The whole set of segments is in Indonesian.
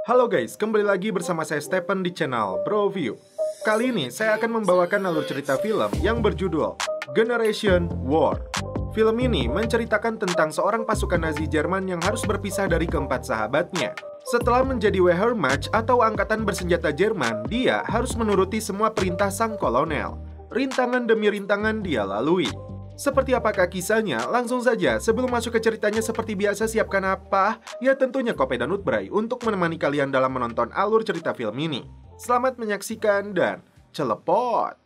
Halo guys, kembali lagi bersama saya Stephen di channel Bro View. Kali ini saya akan membawakan alur cerita film yang berjudul Generation War. Film ini menceritakan tentang seorang pasukan Nazi Jerman yang harus berpisah dari keempat sahabatnya. Setelah menjadi Wehrmacht atau angkatan bersenjata Jerman, dia harus menuruti semua perintah sang kolonel. Rintangan demi rintangan dia lalui. Seperti apakah kisahnya? Langsung saja, sebelum masuk ke ceritanya seperti biasa, siapkan apa? Ya tentunya kopi dan utbray untuk menemani kalian dalam menonton alur cerita film ini. Selamat menyaksikan dan celepot!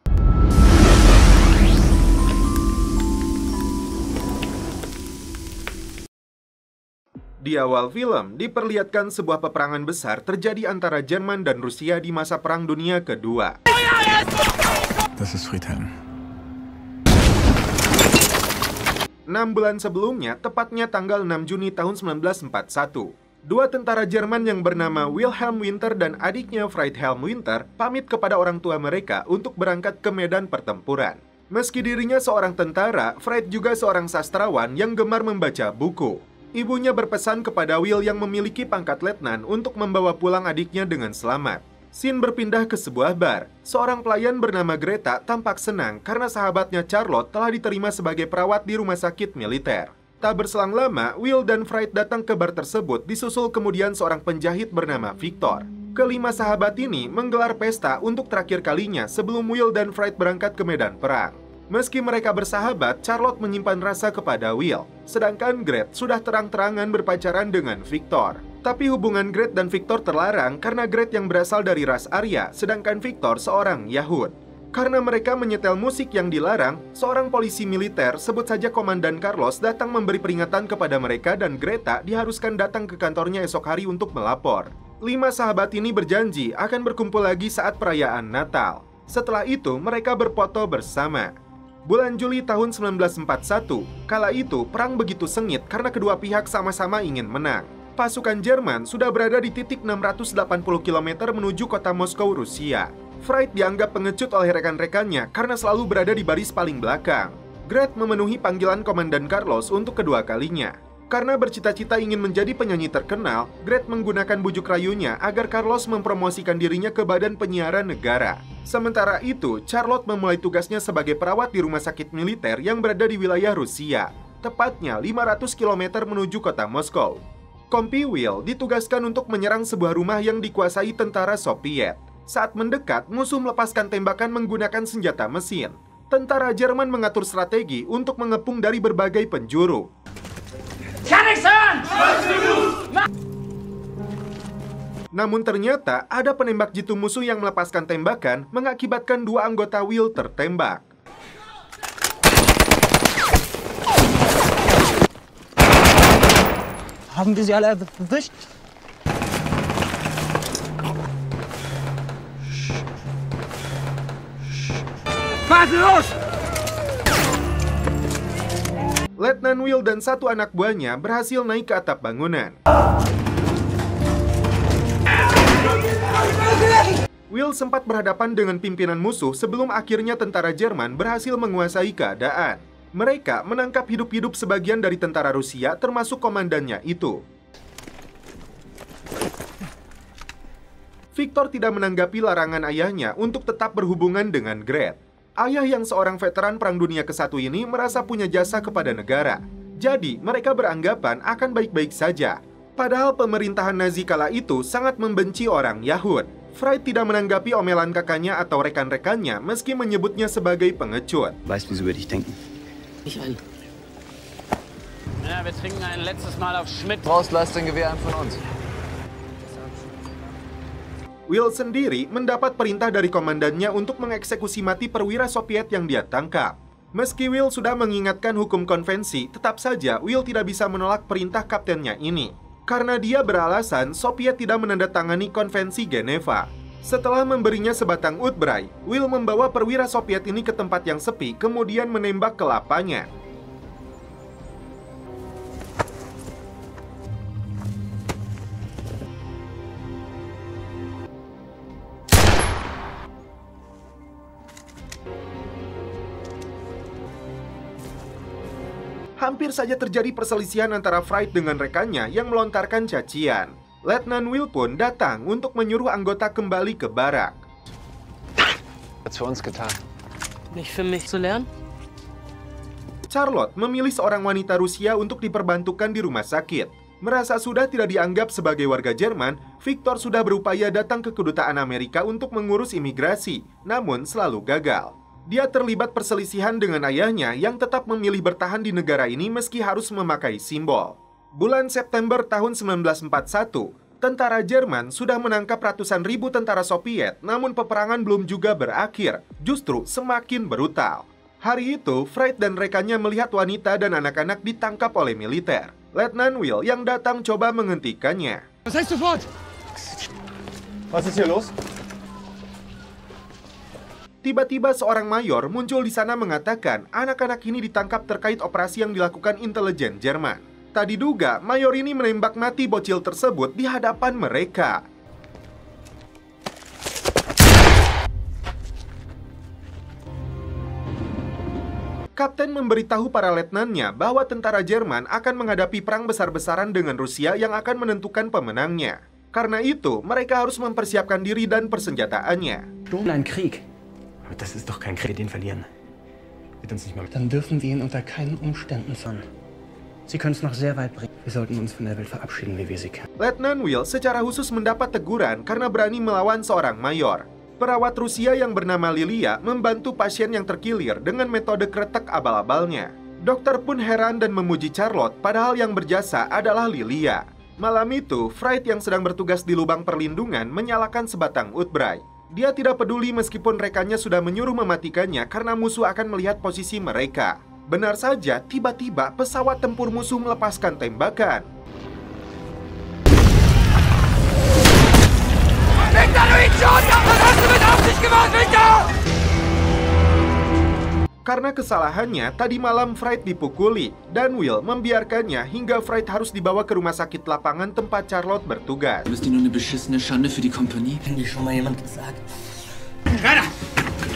Di awal film, diperlihatkan sebuah peperangan besar terjadi antara Jerman dan Rusia di masa Perang Dunia Kedua. Das ist Friedhelm. 6 bulan sebelumnya, tepatnya tanggal 6 Juni tahun 1941, dua tentara Jerman yang bernama Wilhelm Winter dan adiknya Friedhelm Winter pamit kepada orang tua mereka untuk berangkat ke medan pertempuran. Meski dirinya seorang tentara, Fried juga seorang sastrawan yang gemar membaca buku. Ibunya berpesan kepada Will yang memiliki pangkat letnan untuk membawa pulang adiknya dengan selamat. Scene berpindah ke sebuah bar. Seorang pelayan bernama Greta tampak senang karena sahabatnya Charlotte telah diterima sebagai perawat di rumah sakit militer. Tak berselang lama, Will dan Fried datang ke bar tersebut, disusul kemudian seorang penjahit bernama Victor. Kelima sahabat ini menggelar pesta untuk terakhir kalinya sebelum Will dan Fried berangkat ke medan perang. Meski mereka bersahabat, Charlotte menyimpan rasa kepada Will, sedangkan Greta sudah terang-terangan berpacaran dengan Victor. Tapi hubungan Greta dan Victor terlarang karena Greta yang berasal dari ras Arya, sedangkan Victor seorang Yahud. Karena mereka menyetel musik yang dilarang, seorang polisi militer, sebut saja Komandan Carlos, datang memberi peringatan kepada mereka dan Greta diharuskan datang ke kantornya esok hari untuk melapor. 5 sahabat ini berjanji akan berkumpul lagi saat perayaan Natal. Setelah itu, mereka berfoto bersama. Bulan Juli tahun 1941, kala itu perang begitu sengit karena kedua pihak sama-sama ingin menang. Pasukan Jerman sudah berada di titik 680 km menuju kota Moskow, Rusia. Fried dianggap pengecut oleh rekan-rekannya karena selalu berada di baris paling belakang. Greta memenuhi panggilan Komandan Carlos untuk kedua kalinya. Karena bercita-cita ingin menjadi penyanyi terkenal, Greta menggunakan bujuk rayunya agar Carlos mempromosikan dirinya ke badan penyiaran negara. Sementara itu, Charlotte memulai tugasnya sebagai perawat di rumah sakit militer yang berada di wilayah Rusia, tepatnya 500 km menuju kota Moskow. Kompi Will ditugaskan untuk menyerang sebuah rumah yang dikuasai tentara Soviet. Saat mendekat, musuh melepaskan tembakan menggunakan senjata mesin. Tentara Jerman mengatur strategi untuk mengepung dari berbagai penjuru. Namun ternyata ada penembak jitu musuh yang melepaskan tembakan, mengakibatkan 2 anggota Will tertembak. Haben wir sie alle erwischt? Los! Letnan Will dan 1 anak buahnya berhasil naik ke atap bangunan. Will sempat berhadapan dengan pimpinan musuh sebelum akhirnya tentara Jerman berhasil menguasai keadaan. Mereka menangkap hidup-hidup sebagian dari tentara Rusia, termasuk komandannya itu. Victor tidak menanggapi larangan ayahnya untuk tetap berhubungan dengan Greta. Ayah yang seorang veteran Perang Dunia ke-1 ini merasa punya jasa kepada negara. Jadi, mereka beranggapan akan baik-baik saja. Padahal pemerintahan Nazi kala itu sangat membenci orang Yahud. Fried tidak menanggapi omelan kakaknya atau rekan-rekannya meski menyebutnya sebagai pengecut. Weißt, wie sie über dich denken? Nicht ein. Ja, wir trinken ein letztes Mal auf Schmidt. Brauchst Leistungsgewehr von uns. Will sendiri mendapat perintah dari komandannya untuk mengeksekusi mati perwira Soviet yang dia tangkap. Meski Will sudah mengingatkan hukum konvensi, tetap saja Will tidak bisa menolak perintah kaptennya ini. Karena dia beralasan Soviet tidak menandatangani konvensi Geneva. Setelah memberinya sebatang utbray, Will membawa perwira Soviet ini ke tempat yang sepi, kemudian menembak ke lapanya. Hampir saja terjadi perselisihan antara Fried dengan rekannya yang melontarkan cacian. Letnan Will pun datang untuk menyuruh anggota kembali ke barak. Hat's für uns getan. Nicht für mich zu lernen? Charlotte memilih seorang wanita Rusia untuk diperbantukan di rumah sakit. Merasa sudah tidak dianggap sebagai warga Jerman, Victor sudah berupaya datang ke kedutaan Amerika untuk mengurus imigrasi, namun selalu gagal. Dia terlibat perselisihan dengan ayahnya yang tetap memilih bertahan di negara ini meski harus memakai simbol. Bulan September tahun 1941, tentara Jerman sudah menangkap ratusan ribu tentara Soviet, namun peperangan belum juga berakhir, justru semakin brutal. Hari itu, Fried dan rekannya melihat wanita dan anak-anak ditangkap oleh militer. Letnan Will yang datang coba menghentikannya. Was heißt sofort? Was ist hier los? Tiba-tiba seorang mayor muncul di sana mengatakan anak-anak ini ditangkap terkait operasi yang dilakukan intelijen Jerman. Tak diduga, mayor ini menembak mati bocil tersebut di hadapan mereka. Kapten memberitahu para letnannya bahwa tentara Jerman akan menghadapi perang besar-besaran dengan Rusia yang akan menentukan pemenangnya. Karena itu, mereka harus mempersiapkan diri dan persenjataannya. Ein Krieg. Aber das ist doch kein Krieg, den verlieren. Wird uns nicht mal. Dann dürfen wir ihn unter keinen Umständen fahren. Sie können es noch sehr weit bringen. Wir sollten uns von der Welt verabschieden, wie wir sie kennen. Letnan Will secara khusus mendapat teguran karena berani melawan seorang mayor. Perawat Rusia yang bernama Lilia membantu pasien yang terkilir dengan metode kretek abal-abalnya. Dokter pun heran dan memuji Charlotte, padahal yang berjasa adalah Lilia. Malam itu, Fried yang sedang bertugas di lubang perlindungan menyalakan sebatang utbray. Dia tidak peduli meskipun rekannya sudah menyuruh mematikannya karena musuh akan melihat posisi mereka. Benar saja, tiba-tiba pesawat tempur musuh melepaskan tembakan. Karena kesalahannya, tadi malam Fried dipukuli, dan Will membiarkannya hingga Fried harus dibawa ke rumah sakit lapangan tempat Charlotte bertugas. Du bist nur eine beschissene Schande für die Kompanie. Hat dir schon mal jemand gesagt? Rainer!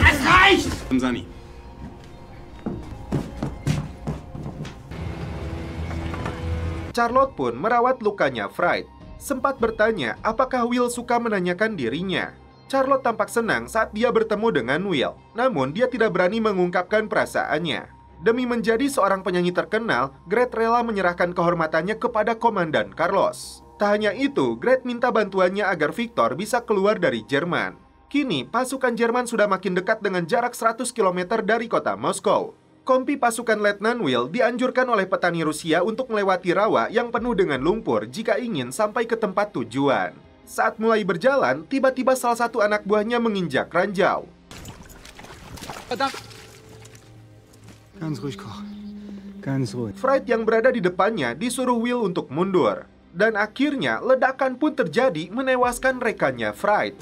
Es reicht! Sani. Charlotte pun merawat lukanya Fried. Sempat bertanya apakah Will suka menanyakan dirinya. Charlotte tampak senang saat dia bertemu dengan Will, namun dia tidak berani mengungkapkan perasaannya. Demi menjadi seorang penyanyi terkenal, Gret rela menyerahkan kehormatannya kepada Komandan Carlos. Tak hanya itu, Gret minta bantuannya agar Victor bisa keluar dari Jerman. Kini, pasukan Jerman sudah makin dekat dengan jarak 100 km dari kota Moskow. Kompi pasukan Letnan Will dianjurkan oleh petani Rusia untuk melewati rawa yang penuh dengan lumpur jika ingin sampai ke tempat tujuan. Saat mulai berjalan, tiba-tiba salah satu anak buahnya menginjak ranjau. Ganz ruhig, Koch. Ganz ruhig. Fried yang berada di depannya disuruh Will untuk mundur. Dan akhirnya ledakan pun terjadi menewaskan rekannya Fried.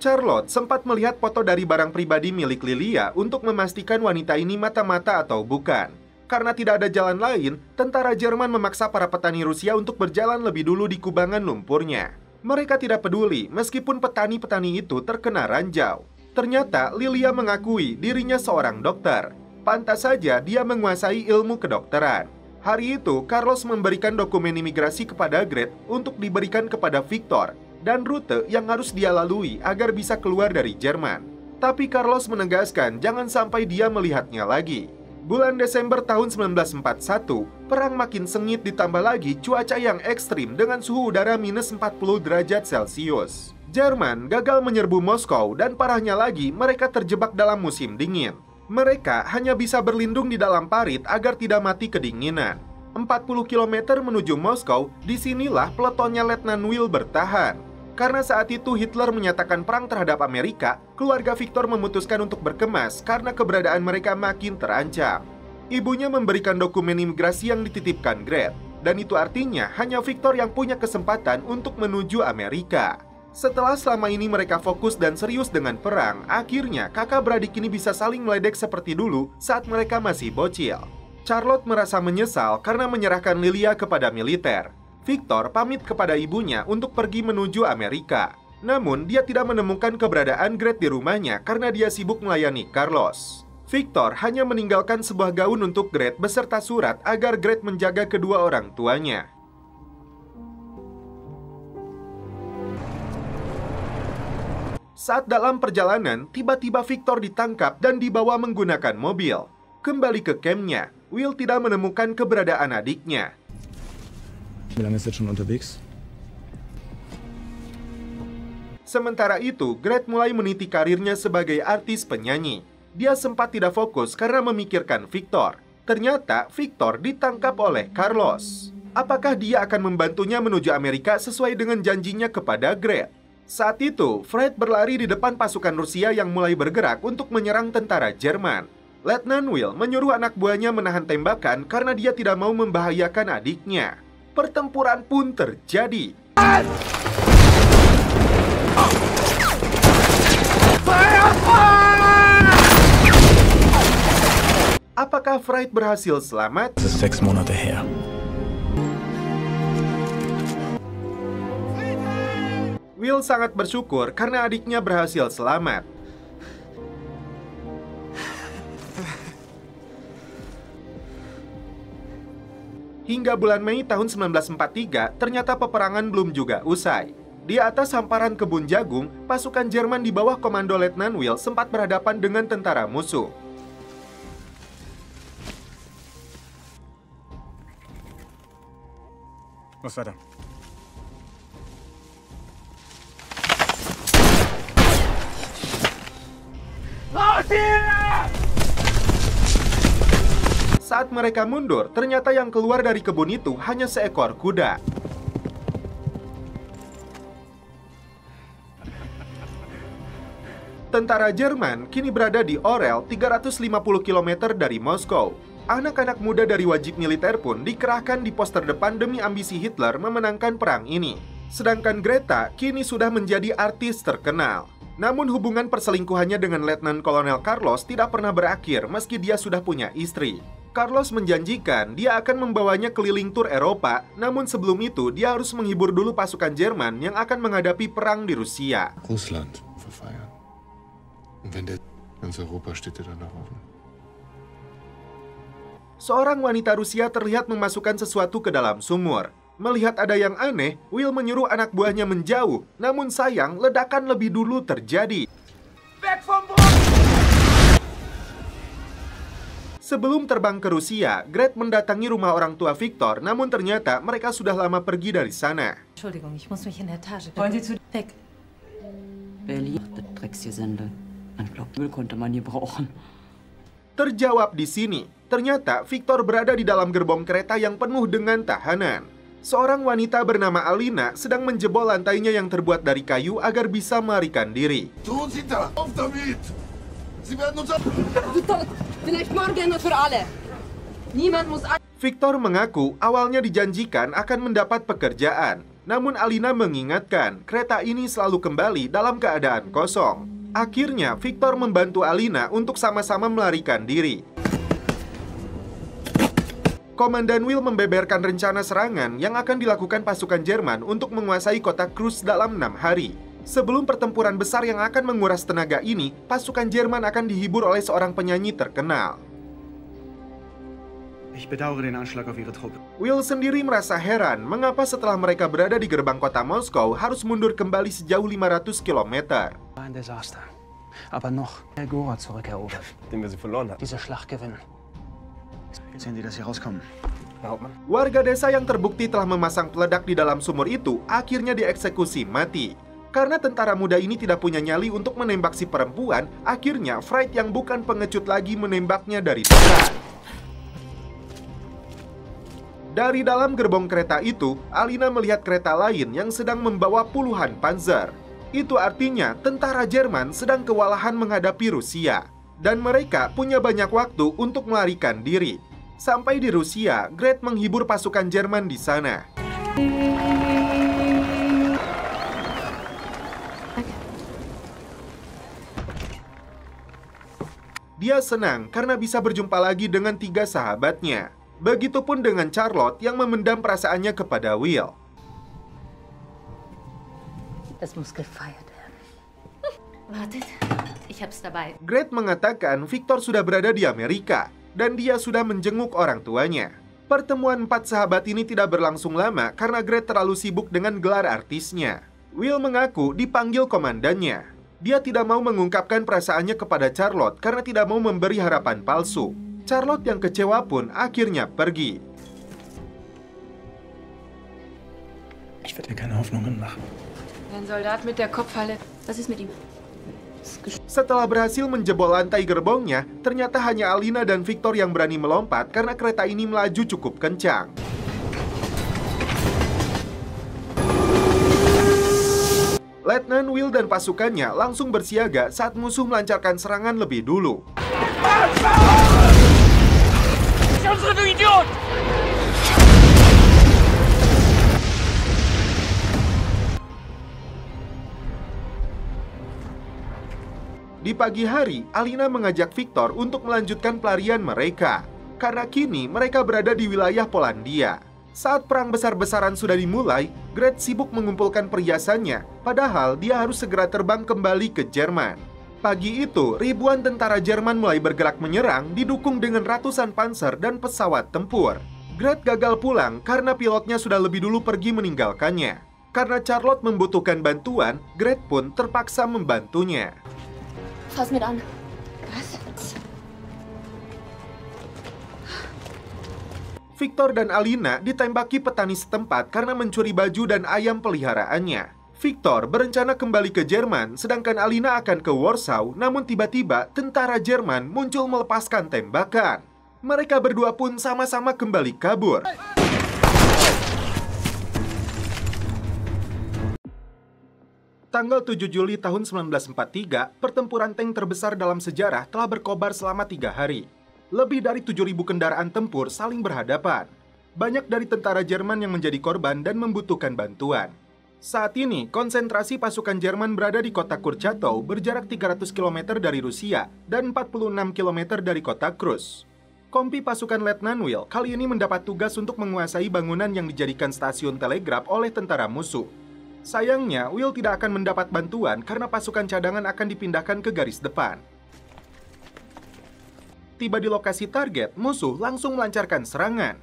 Charlotte sempat melihat foto dari barang pribadi milik Lilia untuk memastikan wanita ini mata-mata atau bukan. Karena tidak ada jalan lain, tentara Jerman memaksa para petani Rusia untuk berjalan lebih dulu di kubangan lumpurnya. Mereka tidak peduli meskipun petani-petani itu terkena ranjau. Ternyata Lilia mengakui dirinya seorang dokter. Pantas saja dia menguasai ilmu kedokteran. Hari itu, Carlos memberikan dokumen imigrasi kepada Gret untuk diberikan kepada Victor dan rute yang harus dia lalui agar bisa keluar dari Jerman. Tapi Carlos menegaskan jangan sampai dia melihatnya lagi. Bulan Desember tahun 1941, perang makin sengit ditambah lagi cuaca yang ekstrim dengan suhu udara minus 40 derajat Celcius. Jerman gagal menyerbu Moskow dan parahnya lagi mereka terjebak dalam musim dingin. Mereka hanya bisa berlindung di dalam parit agar tidak mati kedinginan. 40 km menuju Moskow, disinilah peletonnya Letnan Will bertahan. Karena saat itu Hitler menyatakan perang terhadap Amerika, keluarga Victor memutuskan untuk berkemas karena keberadaan mereka makin terancam. Ibunya memberikan dokumen imigrasi yang dititipkan Gret, dan itu artinya hanya Victor yang punya kesempatan untuk menuju Amerika. Setelah selama ini mereka fokus dan serius dengan perang, akhirnya kakak beradik ini bisa saling meledek seperti dulu saat mereka masih bocil. Charlotte merasa menyesal karena menyerahkan Lilia kepada militer. Victor pamit kepada ibunya untuk pergi menuju Amerika. Namun, dia tidak menemukan keberadaan Gret di rumahnya karena dia sibuk melayani Carlos. Victor hanya meninggalkan sebuah gaun untuk Gret beserta surat agar Gret menjaga kedua orang tuanya. Saat dalam perjalanan, tiba-tiba Victor ditangkap dan dibawa menggunakan mobil. Kembali ke campnya, Will tidak menemukan keberadaan adiknya. Wie lange ist er schon unterwegs? Sementara itu, Gret mulai meniti karirnya sebagai artis penyanyi. Dia sempat tidak fokus karena memikirkan Victor. Ternyata Victor ditangkap oleh Carlos. Apakah dia akan membantunya menuju Amerika sesuai dengan janjinya kepada Gret? Saat itu, Fred berlari di depan pasukan Rusia yang mulai bergerak untuk menyerang tentara Jerman. Letnan Will menyuruh anak buahnya menahan tembakan karena dia tidak mau membahayakan adiknya. Pertempuran pun terjadi. Apakah Fred berhasil selamat? Das ist 6 Monate her. Will sangat bersyukur karena adiknya berhasil selamat. Hingga bulan Mei tahun 1943, ternyata peperangan belum juga usai. Di atas hamparan kebun jagung, pasukan Jerman di bawah komando Letnan Will sempat berhadapan dengan tentara musuh. Was weiter? Saat mereka mundur, ternyata yang keluar dari kebun itu hanya seekor kuda. Tentara Jerman kini berada di Orel, 350 km dari Moskow. Anak-anak muda dari wajib militer pun dikerahkan di pos terdepan demi ambisi Hitler memenangkan perang ini. Sedangkan Greta kini sudah menjadi artis terkenal. Namun hubungan perselingkuhannya dengan Letnan Kolonel Carlos tidak pernah berakhir meski dia sudah punya istri. Carlos menjanjikan dia akan membawanya keliling tur Eropa, namun sebelum itu dia harus menghibur dulu pasukan Jerman yang akan menghadapi perang di Rusia. Russland verfeiern. Und wenn der ganz Europa steht dir danach offen. Seorang wanita Rusia terlihat memasukkan sesuatu ke dalam sumur. Melihat ada yang aneh, Will menyuruh anak buahnya menjauh. Namun sayang, ledakan lebih dulu terjadi. Sebelum terbang ke Rusia, Gret mendatangi rumah orang tua Victor, namun ternyata mereka sudah lama pergi dari sana. Entschuldigung, ich muss mich in der Etage. Wollen Sie zu weg? Berlin, Drecksgesindel. Ein Blockmüll konnte man gebrauchen. Terjawab di sini, ternyata Victor berada di dalam gerbong kereta yang penuh dengan tahanan. Seorang wanita bernama Alina sedang menjebol lantainya yang terbuat dari kayu agar bisa melarikan diri. Tun Sie da, auf damit! Sie werden uns Vielleicht morgen für alle. Niemand muss. Victor mengaku awalnya dijanjikan akan mendapat pekerjaan. Namun Alina mengingatkan kereta ini selalu kembali dalam keadaan kosong. Akhirnya Victor membantu Alina untuk sama-sama melarikan diri. Komandan Will membeberkan rencana serangan yang akan dilakukan pasukan Jerman untuk menguasai kota Krus dalam 6 hari. Sebelum pertempuran besar yang akan menguras tenaga ini, pasukan Jerman akan dihibur oleh seorang penyanyi terkenal. Ich bedauere den Anschlag auf Ihre Truppe. Will sendiri merasa heran mengapa setelah mereka berada di gerbang kota Moskow harus mundur kembali sejauh 500 km. Ein Desaster. Aber noch Gorod zurückerobert. Den wir sie verloren haben. Diese Schlacht gewinnen. Sehen Sie, dass Sie rauskommen. Herr Hauptmann. Warga desa yang terbukti telah memasang peledak di dalam sumur itu akhirnya dieksekusi mati. Karena tentara muda ini tidak punya nyali untuk menembak si perempuan, akhirnya Fred yang bukan pengecut lagi menembaknya dari dekat. Dari dalam gerbong kereta itu, Alina melihat kereta lain yang sedang membawa puluhan panzer. Itu artinya tentara Jerman sedang kewalahan menghadapi Rusia. Dan mereka punya banyak waktu untuk melarikan diri. Sampai di Rusia, Gret menghibur pasukan Jerman di sana. Dia senang karena bisa berjumpa lagi dengan 3 sahabatnya. Begitupun dengan Charlotte yang memendam perasaannya kepada Will. Es muss gefeiert werden. Wartet. Ich hab's dabei. Gret mengatakan Victor sudah berada di Amerika dan dia sudah menjenguk orang tuanya. Pertemuan 4 sahabat ini tidak berlangsung lama karena Gret terlalu sibuk dengan gelar artisnya. Will mengaku dipanggil komandannya. Dia tidak mau mengungkapkan perasaannya kepada Charlotte karena tidak mau memberi harapan palsu. Charlotte yang kecewa pun akhirnya pergi. Ich werde dir keine Hoffnungen machen. Ein Soldat mit der Kopfhalle. Was ist mit ihm? Setelah berhasil menjebol lantai gerbongnya, ternyata hanya Alina dan Victor yang berani melompat karena kereta ini melaju cukup kencang. Letnan Will dan pasukannya langsung bersiaga saat musuh melancarkan serangan lebih dulu. Di pagi hari, Alina mengajak Victor untuk melanjutkan pelarian mereka, karena kini mereka berada di wilayah Polandia. Saat perang besar-besaran sudah dimulai, Gret sibuk mengumpulkan perhiasannya, padahal dia harus segera terbang kembali ke Jerman. Pagi itu, ribuan tentara Jerman mulai bergerak menyerang, didukung dengan ratusan panser dan pesawat tempur. Gret gagal pulang karena pilotnya sudah lebih dulu pergi meninggalkannya. Karena Charlotte membutuhkan bantuan, Gret pun terpaksa membantunya. Fass mit an. Was? Victor dan Alina ditembaki petani setempat karena mencuri baju dan ayam peliharaannya. Victor berencana kembali ke Jerman, sedangkan Alina akan ke Warsaw, namun tiba-tiba tentara Jerman muncul melepaskan tembakan. Mereka berdua pun sama-sama kembali kabur. Tanggal 7 Juli tahun 1943, pertempuran tank terbesar dalam sejarah telah berkobar selama 3 hari. Lebih dari 7.000 kendaraan tempur saling berhadapan. Banyak dari tentara Jerman yang menjadi korban dan membutuhkan bantuan. Saat ini, konsentrasi pasukan Jerman berada di kota Kurchatov, berjarak 300 km dari Rusia dan 46 km dari kota Krus. Kompi pasukan Letnan Will kali ini mendapat tugas untuk menguasai bangunan yang dijadikan stasiun telegraf oleh tentara musuh. Sayangnya, Will tidak akan mendapat bantuan karena pasukan cadangan akan dipindahkan ke garis depan. Tiba di lokasi target, musuh langsung melancarkan serangan.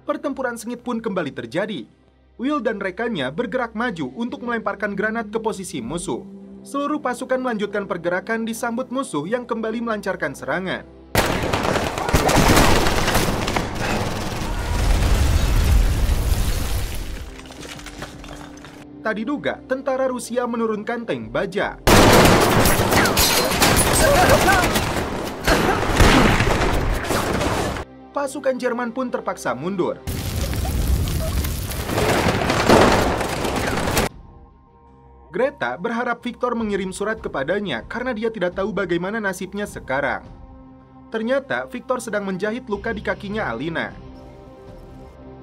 Pertempuran sengit pun kembali terjadi. Will dan rekannya bergerak maju untuk melemparkan granat ke posisi musuh. Seluruh pasukan melanjutkan pergerakan disambut musuh yang kembali melancarkan serangan. Tak diduga, tentara Rusia menurunkan tank baja. Pasukan Jerman pun terpaksa mundur. Greta berharap Victor mengirim surat kepadanya karena dia tidak tahu bagaimana nasibnya sekarang. Ternyata Victor sedang menjahit luka di kakinya Alina.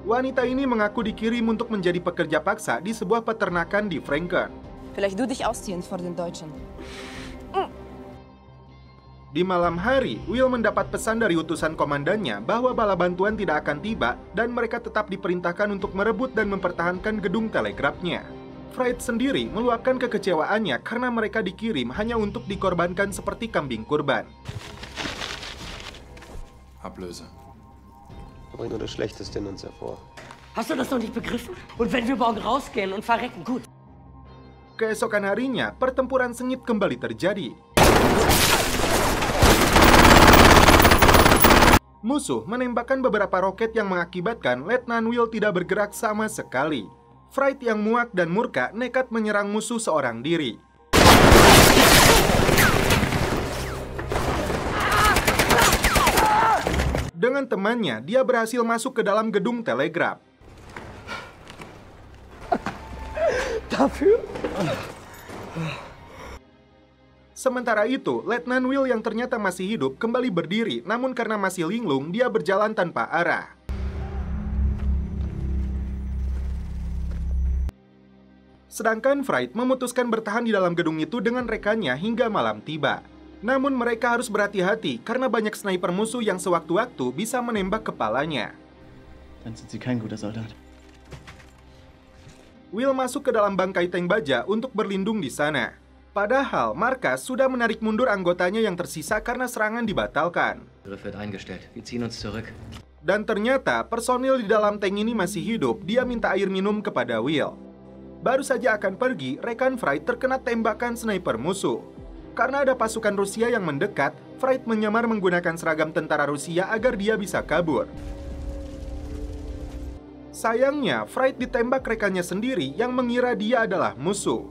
Wanita ini mengaku dikirim untuk menjadi pekerja paksa di sebuah peternakan di Franken. Vielleicht du dich ausziehen vor den Deutschen. Di malam hari, Will mendapat pesan dari utusan komandannya bahwa bala bantuan tidak akan tiba dan mereka tetap diperintahkan untuk merebut dan mempertahankan gedung telegrafnya. Fried sendiri meluapkan kekecewaannya karena mereka dikirim hanya untuk dikorbankan seperti kambing kurban. Ablöse. Bringt nur das Schlechteste in uns hervor. Hast du das noch nicht begriffen? Und wenn wir morgen rausgehen und verrecken, gut. Keesokan harinya, pertempuran sengit kembali terjadi. Musuh menembakkan beberapa roket yang mengakibatkan Letnan Will tidak bergerak sama sekali. Fried yang muak dan murka nekat menyerang musuh seorang diri. Dengan temannya, dia berhasil masuk ke dalam gedung telegraf. Sementara itu, Letnan Will yang ternyata masih hidup kembali berdiri, namun karena masih linglung, dia berjalan tanpa arah. Sedangkan Fried memutuskan bertahan di dalam gedung itu dengan rekannya hingga malam tiba. Namun mereka harus berhati-hati karena banyak sniper musuh yang sewaktu-waktu bisa menembak kepalanya. Dann sind Sie kein guter Soldat. Will masuk ke dalam bangkai tank baja untuk berlindung di sana. Padahal markas sudah menarik mundur anggotanya yang tersisa karena serangan dibatalkan. Dan ternyata personil di dalam tank ini masih hidup. Dia minta air minum kepada Will. Baru saja akan pergi, rekan Fright terkena tembakan sniper musuh. Karena ada pasukan Rusia yang mendekat, Fright menyamar menggunakan seragam tentara Rusia agar dia bisa kabur. Sayangnya, Fright ditembak rekannya sendiri yang mengira dia adalah musuh.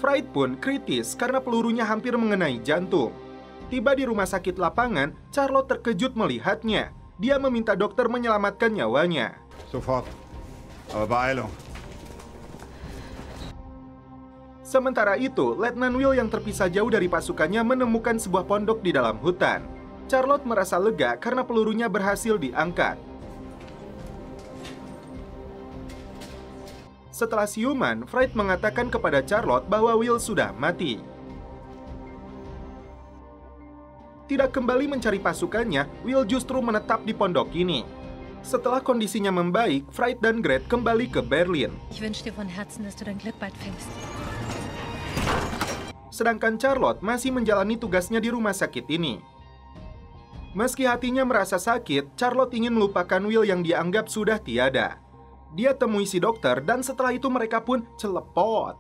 Fright pun kritis karena pelurunya hampir mengenai jantung. Tiba di rumah sakit lapangan, Charlotte terkejut melihatnya. Dia meminta dokter menyelamatkan nyawanya. Sofort. Aber Beeilung. Sementara itu, Letnan Will yang terpisah jauh dari pasukannya menemukan sebuah pondok di dalam hutan. Charlotte merasa lega karena pelurunya berhasil diangkat. Setelah siuman, Fright mengatakan kepada Charlotte bahwa Will sudah mati. Tidak kembali mencari pasukannya, Will justru menetap di pondok ini. Setelah kondisinya membaik, Fright dan Gret kembali ke Berlin. Sedangkan Charlotte masih menjalani tugasnya di rumah sakit ini. Meski hatinya merasa sakit, Charlotte ingin melupakan Will yang dianggap sudah tiada. Dia temui si dokter dan setelah itu mereka pun celepot.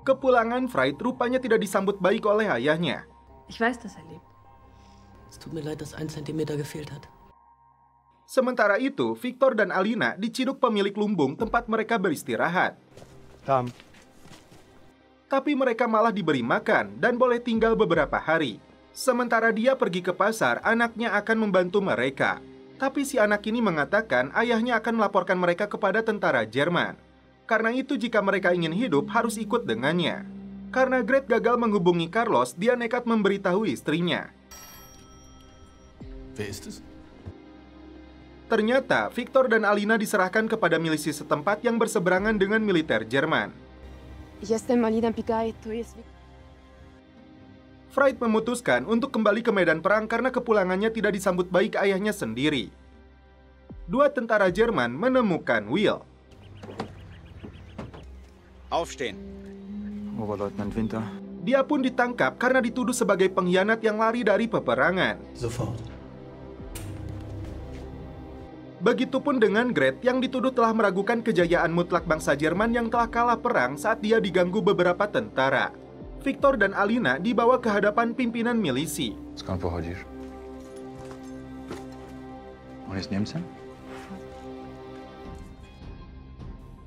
Kepulangan Fright rupanya tidak disambut baik oleh ayahnya. Ich weiß, dass er lebt. Es tut mir leid, dass 1 Zentimeter gefehlt hat. Sementara itu, Victor dan Alina diciduk pemilik lumbung tempat mereka beristirahat. Tapi mereka malah diberi makan dan boleh tinggal beberapa hari. Sementara dia pergi ke pasar, anaknya akan membantu mereka. Tapi si anak ini mengatakan ayahnya akan melaporkan mereka kepada tentara Jerman. Karena itu jika mereka ingin hidup harus ikut dengannya. Karena Gret gagal menghubungi Carlos, dia nekat memberitahu istrinya. Ternyata Victor dan Alina diserahkan kepada milisi setempat yang berseberangan dengan militer Jerman. Fright memutuskan untuk kembali ke medan perang karena kepulangannya tidak disambut baik ayahnya sendiri. Dua tentara Jerman menemukan Will. Aufstehen. Oberleutnant Winter. Dia pun ditangkap karena dituduh sebagai pengkhianat yang lari dari peperangan. Sofort. Begitupun dengan Gret yang dituduh telah meragukan kejayaan mutlak bangsa Jerman yang telah kalah perang saat dia diganggu beberapa tentara. Victor dan Alina dibawa ke hadapan pimpinan milisi.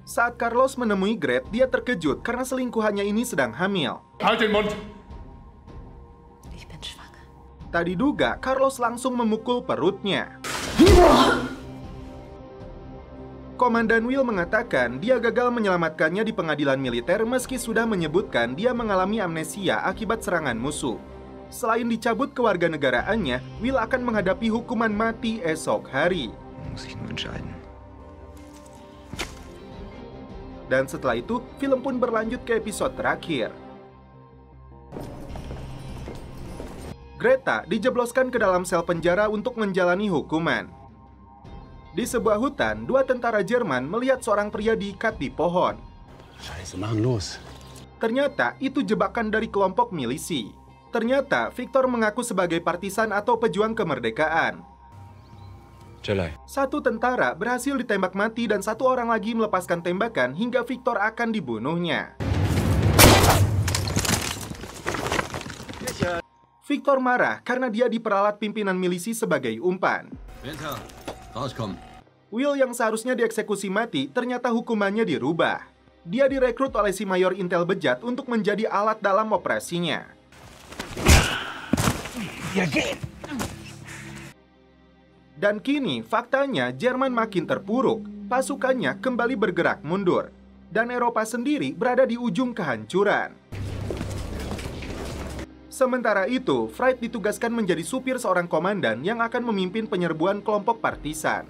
Saat Carlos menemui Gret, dia terkejut karena selingkuhannya ini sedang hamil. Halt den Mund! Tak diduga, Carlos langsung memukul perutnya. Komandan Will mengatakan dia gagal menyelamatkannya di pengadilan militer meski sudah menyebutkan dia mengalami amnesia akibat serangan musuh. Selain dicabut kewarganegaraannya, Will akan menghadapi hukuman mati esok hari. Dan setelah itu, film pun berlanjut ke episode terakhir. Greta dijebloskan ke dalam sel penjara untuk menjalani hukuman. Di sebuah hutan, dua tentara Jerman melihat seorang pria diikat di pohon. Ternyata itu jebakan dari kelompok milisi. Ternyata Victor mengaku sebagai partisan atau pejuang kemerdekaan. Satu tentara berhasil ditembak mati dan satu orang lagi melepaskan tembakan hingga Victor akan dibunuhnya. Victor marah karena dia diperalat pimpinan milisi sebagai umpan. Will yang seharusnya dieksekusi mati, ternyata hukumannya dirubah. Dia direkrut oleh si mayor intel bejat untuk menjadi alat dalam operasinya. Dan kini, faktanya Jerman makin terpuruk. Pasukannya kembali bergerak mundur. Dan Eropa sendiri berada di ujung kehancuran. Sementara itu, Fright ditugaskan menjadi supir seorang komandan yang akan memimpin penyerbuan kelompok partisan.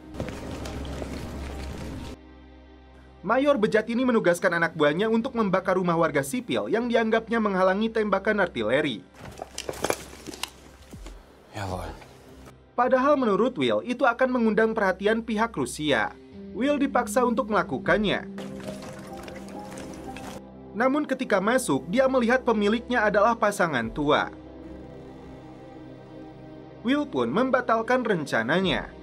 Mayor bejat ini menugaskan anak buahnya untuk membakar rumah warga sipil yang dianggapnya menghalangi tembakan artileri. Padahal menurut Will, itu akan mengundang perhatian pihak Rusia. Will dipaksa untuk melakukannya. Namun ketika masuk, dia melihat pemiliknya adalah pasangan tua. Will pun membatalkan rencananya.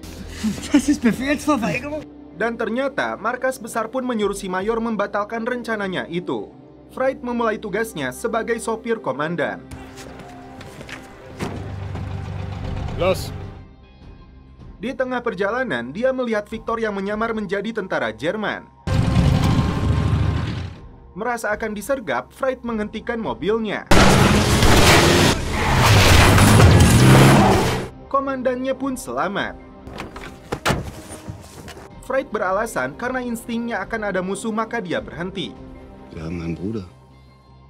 Dan ternyata, markas besar pun menyuruh si mayor membatalkan rencananya itu. Fright memulai tugasnya sebagai sopir komandan. Los. Di tengah perjalanan, dia melihat Victor yang menyamar menjadi tentara Jerman. Merasa akan disergap, Fright menghentikan mobilnya. Komandannya pun selamat. Fright beralasan karena instingnya akan ada musuh maka dia berhenti.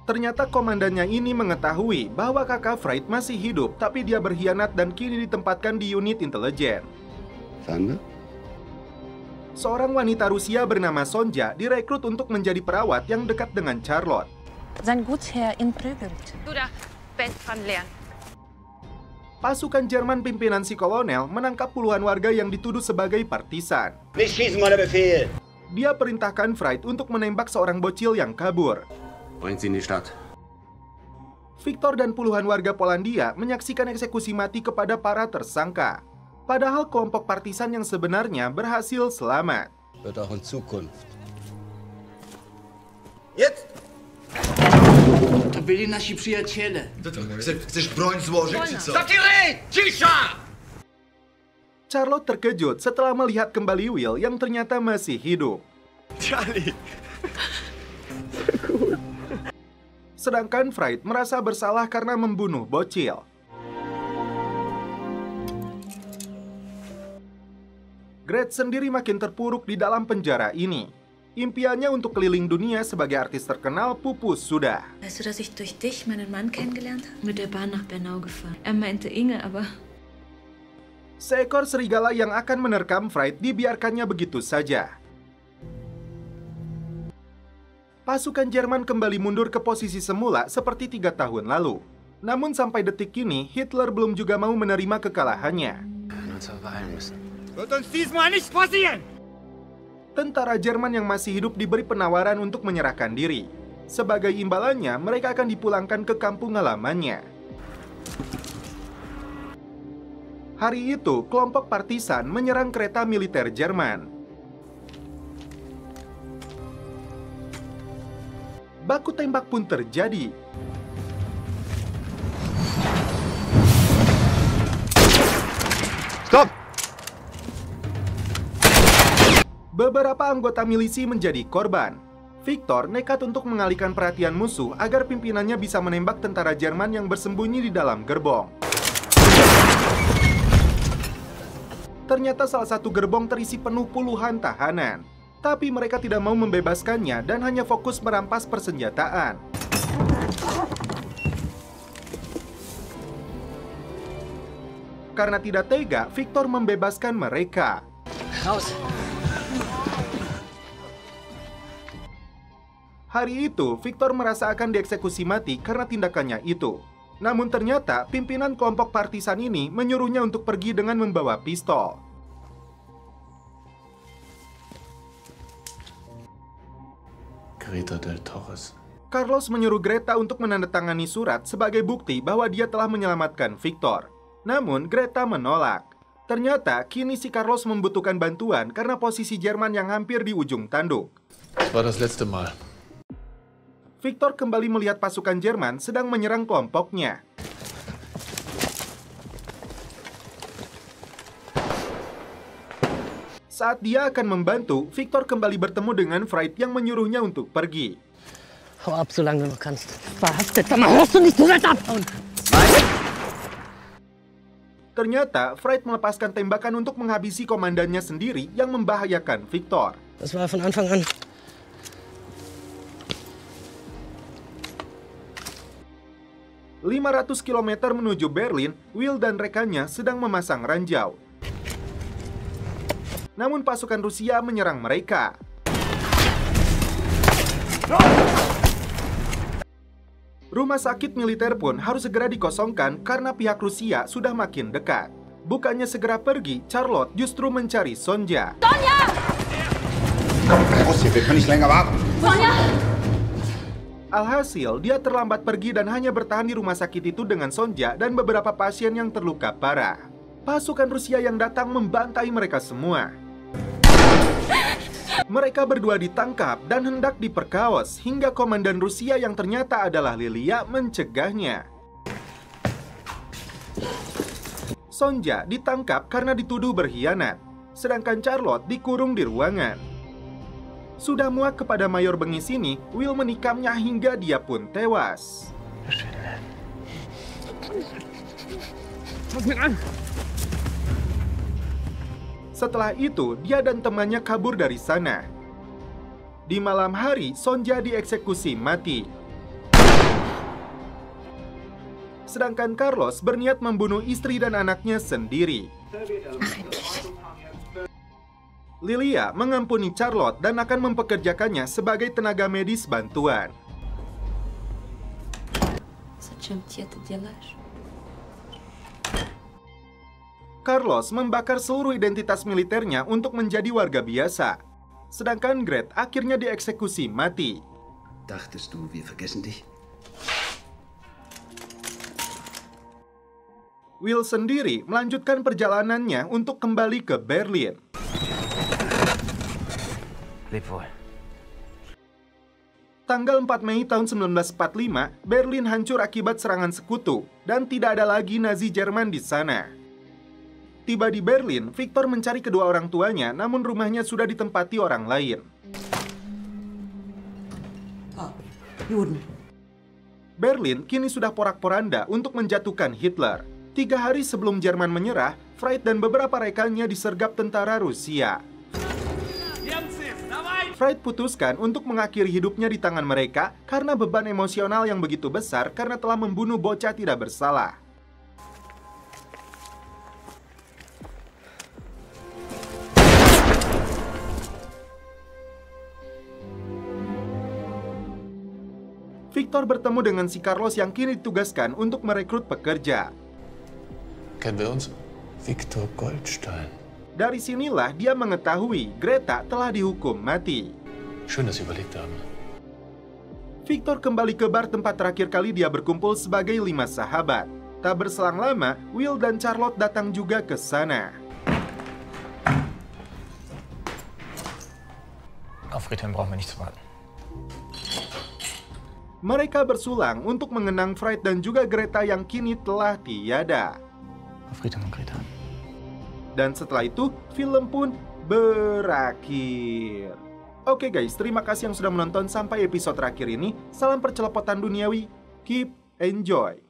Ternyata komandannya ini mengetahui bahwa kakak Fright masih hidup, tapi dia berkhianat dan kini ditempatkan di unit intelijen. Seorang wanita Rusia bernama Sonja direkrut untuk menjadi perawat yang dekat dengan Charlotte. Sein Gutsherr in Prügelt. Pasukan Jerman pimpinan si kolonel menangkap puluhan warga yang dituduh sebagai partisan. Dia perintahkan Fright untuk menembak seorang bocil yang kabur. Victor dan puluhan warga Polandia menyaksikan eksekusi mati kepada para tersangka. Padahal kelompok partisan yang sebenarnya berhasil selamat. To byli nasi przyjaciele. Chcesz broń złożyć, czy co? Cisza! Charlotte terkejut setelah melihat kembali Will yang ternyata masih hidup. Charlie. Sedangkan Fright merasa bersalah karena membunuh bocil. Gretz sendiri makin terpuruk di dalam penjara ini. Impiannya untuk keliling dunia sebagai artis terkenal pupus sudah. Weißt du, dass ich durch dich meinen Mann kennengelernt habe? Mit der Bahn nach Bernau gefahren. Meinte Inge, aber... Seekor serigala yang akan menerkam Fright dibiarkannya begitu saja. Pasukan Jerman kembali mundur ke posisi semula seperti 3 tahun lalu. Namun sampai detik ini, Hitler belum juga mau menerima kekalahannya. Wird uns diesmal nicht passieren! Tentara Jerman yang masih hidup diberi penawaran untuk menyerahkan diri. Sebagai imbalannya, mereka akan dipulangkan ke kampung halamannya. Hari itu, kelompok partisan menyerang kereta militer Jerman. Baku tembak pun terjadi. Stop! Beberapa anggota milisi menjadi korban. Victor nekat untuk mengalihkan perhatian musuh agar pimpinannya bisa menembak tentara Jerman yang bersembunyi di dalam gerbong. Ternyata salah satu gerbong terisi penuh puluhan tahanan. Tapi mereka tidak mau membebaskannya dan hanya fokus merampas persenjataan. Karena tidak tega, Victor membebaskan mereka. Hari itu, Victor merasa akan dieksekusi mati karena tindakannya itu. Namun ternyata, pimpinan kelompok partisan ini menyuruhnya untuk pergi dengan membawa pistol. Greta del Torres. Carlos menyuruh Greta untuk menandatangani surat sebagai bukti bahwa dia telah menyelamatkan Victor. Namun, Greta menolak. Ternyata, kini si Carlos membutuhkan bantuan karena posisi Jerman yang hampir di ujung tanduk. Das war das letzte Mal. Victor kembali melihat pasukan Jerman sedang menyerang kelompoknya. Saat dia akan membantu, Victor kembali bertemu dengan Fright yang menyuruhnya untuk pergi. Hau ab, solange du noch kannst. Verhaftet, sag mal, hörst du nicht, du sollst abhauen! Ternyata, Fright melepaskan tembakan untuk menghabisi komandannya sendiri yang membahayakan Victor. Das war von Anfang an. 500 km menuju Berlin, Will dan rekannya sedang memasang ranjau. Namun pasukan Rusia menyerang mereka. Rumah sakit militer pun harus segera dikosongkan karena pihak Rusia sudah makin dekat. Bukannya segera pergi, Charlotte justru mencari Sonja. Sonja! Raus hier, wir können nicht länger warten. Sonja! Alhasil, dia terlambat pergi dan hanya bertahan di rumah sakit itu dengan Sonja dan beberapa pasien yang terluka parah. Pasukan Rusia yang datang membantai mereka semua. Mereka berdua ditangkap dan hendak diperkaos hingga komandan Rusia yang ternyata adalah Lilia mencegahnya. Sonja ditangkap karena dituduh berkhianat, sedangkan Charlotte dikurung di ruangan. Sudah muak kepada mayor bengis ini, Will menikamnya hingga dia pun tewas. Setelah itu, dia dan temannya kabur dari sana. Di malam hari, Sonja dieksekusi mati. Sedangkan Carlos berniat membunuh istri dan anaknya sendiri. Lilia mengampuni Charlotte dan akan mempekerjakannya sebagai tenaga medis bantuan. Carlos membakar seluruh identitas militernya untuk menjadi warga biasa. Sedangkan Gret akhirnya dieksekusi mati. Dachtest du, wir vergessen dich? Will sendiri melanjutkan perjalanannya untuk kembali ke Berlin. Tanggal 4 Mei tahun 1945, Berlin hancur akibat serangan sekutu dan tidak ada lagi Nazi Jerman di sana. Tiba di Berlin, Victor mencari kedua orang tuanya, namun rumahnya sudah ditempati orang lain. Berlin kini sudah porak-poranda untuk menjatuhkan Hitler. 3 hari sebelum Jerman menyerah, Fried dan beberapa rekannya disergap tentara Rusia. Fried putuskan untuk mengakhiri hidupnya di tangan mereka karena beban emosional yang begitu besar karena telah membunuh bocah tidak bersalah. Victor bertemu dengan si Carlos yang kini ditugaskan untuk merekrut pekerja. Kennen wir uns? Victor Goldstein. Dari sinilah dia mengetahui Greta telah dihukum mati. Schön, dass Sie überlegt haben. Victor kembali ke bar tempat terakhir kali dia berkumpul sebagai 5 sahabat. Tak berselang lama, Will dan Charlotte datang juga ke sana. Auf Friedhelm brauchen wir nicht zu warten. Mereka bersulang untuk mengenang Fried dan juga Greta yang kini telah tiada. Auf Friedhelm und Greta. Dan setelah itu, film pun berakhir. Oke guys, terima kasih yang sudah menonton sampai episode terakhir ini. Salam percelopotan duniawi, keep enjoy.